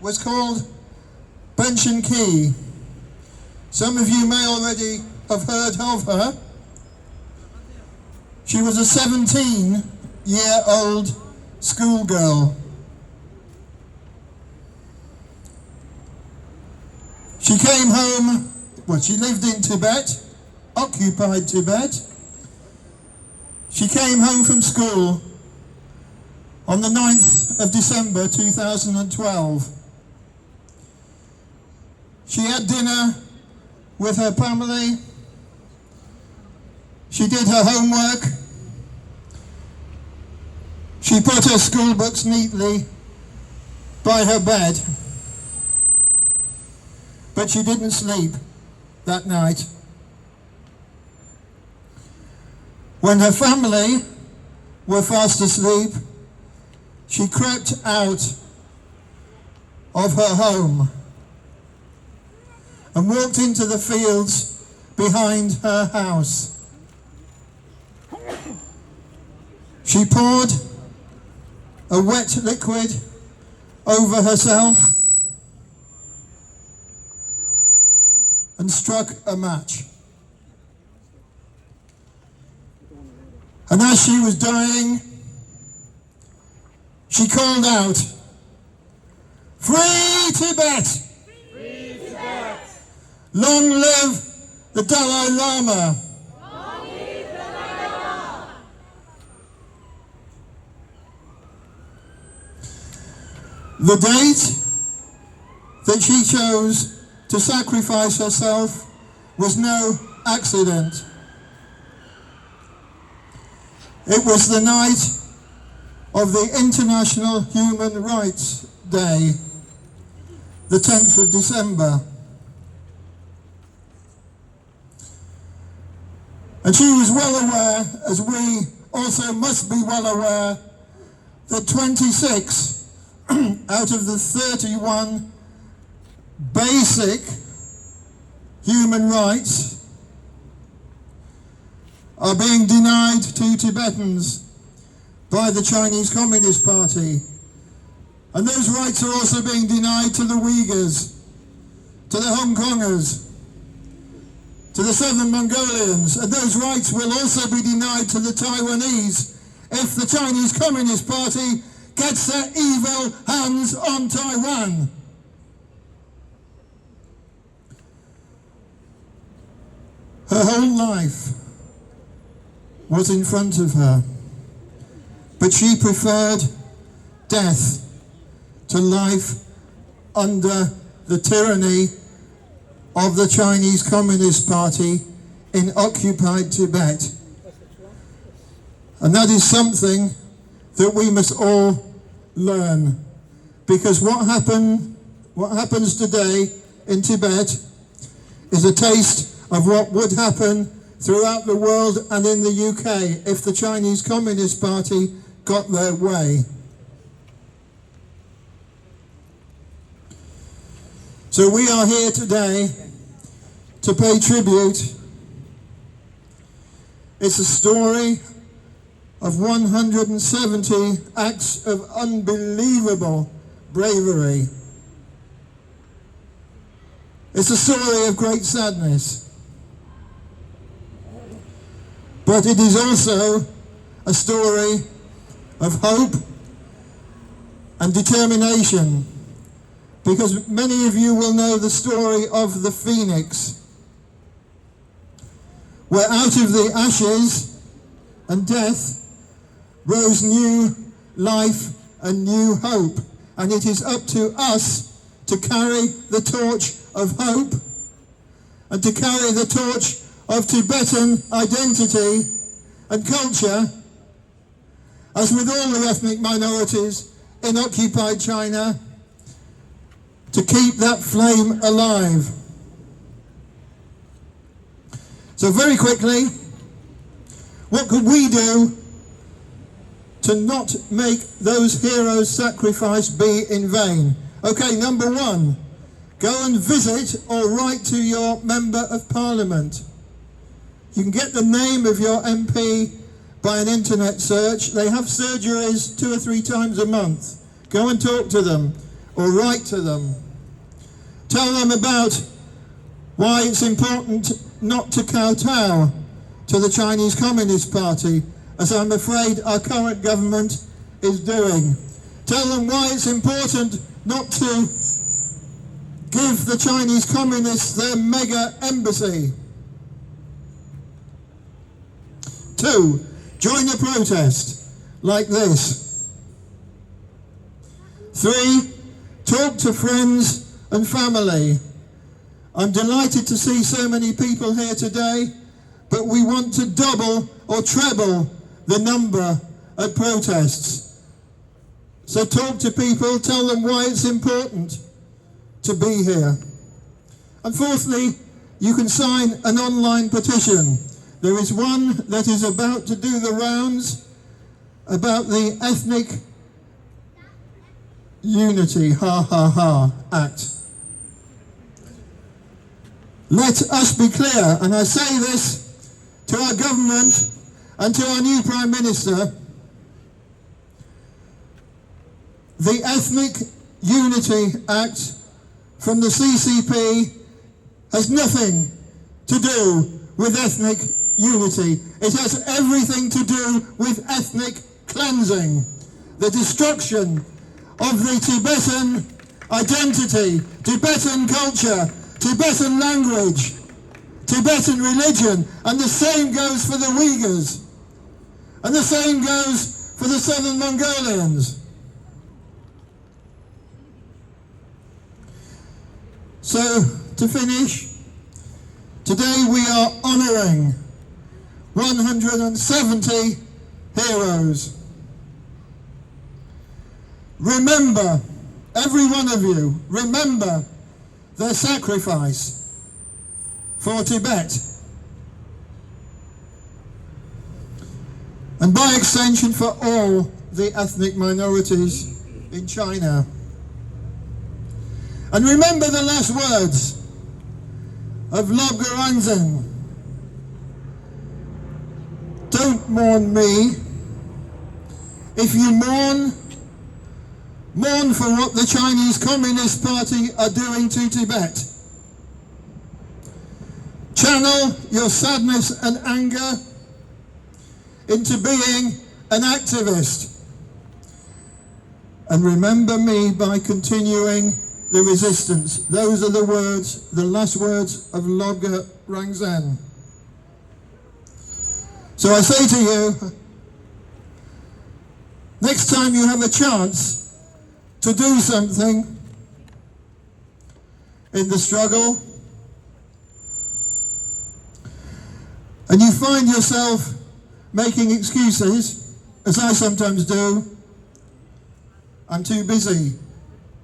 was called Benchen Key. Some of you may already have heard of her. She was a 17-year-old schoolgirl. She came home, she lived in Tibet, occupied Tibet. She came home from school on the 9th of December 2012. She had dinner with her family. She did her homework. She put her school books neatly by her bed. But she didn't sleep that night. When her family were fast asleep, she crept out of her home and walked into the fields behind her house. She poured a wet liquid over herself and struck a match. And as she was dying, she called out, "Free Tibet! Free Tibet! Long live the Dalai Lama!" Long live the Dalai Lama! The date that she chose to sacrifice herself was no accident. It was the night of the International Human Rights Day, the 10th of December. And she was well aware, as we also must be well aware, that 26 out of the 31 basic human rights are being denied to Tibetans by the Chinese Communist Party. And those rights are also being denied to the Uyghurs, to the Hong Kongers, to the Southern Mongolians, and those rights will also be denied to the Taiwanese if the Chinese Communist Party gets their evil hands on Taiwan. Her whole life was in front of her, but she preferred death to life under the tyranny of the Chinese Communist Party in occupied Tibet. And that is something that we must all learn, because what happens today in Tibet is a taste of what would happen throughout the world and in the UK if the Chinese Communist Party got their way. So we are here today to pay tribute. It's a story of 170 acts of unbelievable bravery. It's a story of great sadness. But it is also a story of hope and determination, because many of you will know the story of the Phoenix, where out of the ashes and death rose new life and new hope. And it is up to us to carry the torch of hope and to carry the torch of Tibetan identity and culture, as with all the ethnic minorities in occupied China, to keep that flame alive. So very quickly, what could we do to not make those heroes' sacrifice be in vain? Okay, number one, go and visit or write to your Member of Parliament. You can get the name of your MP by an internet search. They have surgeries 2 or 3 times a month. Go and talk to them. or write to them. Tell them about why it's important not to kowtow to the Chinese Communist Party, as I'm afraid our current government is doing. Tell them why it's important not to give the Chinese Communists their mega embassy. 2, join a protest like this. 3, talk to friends and family. I'm delighted to see so many people here today, but we want to double or treble the number at protests. So talk to people, tell them why it's important to be here. And fourthly, you can sign an online petition. There is one that is about to do the rounds about the Ethnic Unity Act. Let us be clear, and I say this to our government and to our new Prime Minister, the Ethnic Unity Act from the CCP has nothing to do with ethnic unity. It has everything to do with ethnic cleansing, the destruction of the Tibetan identity, Tibetan culture, Tibetan language, Tibetan religion, and the same goes for the Uyghurs, and the same goes for the Southern Mongolians. So, to finish, today we are honouring 170 heroes. Remember, every one of you, remember their sacrifice for Tibet. And by extension for all the ethnic minorities in China. And remember the last words of Lobge Rangzhen. Don't mourn me. If you mourn, mourn for what the Chinese Communist Party are doing to Tibet. Channel your sadness and anger into being an activist. And remember me by continuing the resistance. Those are the words, the last words of Lobge Rangzhen. So I say to you, next time you have a chance to do something in the struggle, and you find yourself making excuses, as I sometimes do, I'm too busy.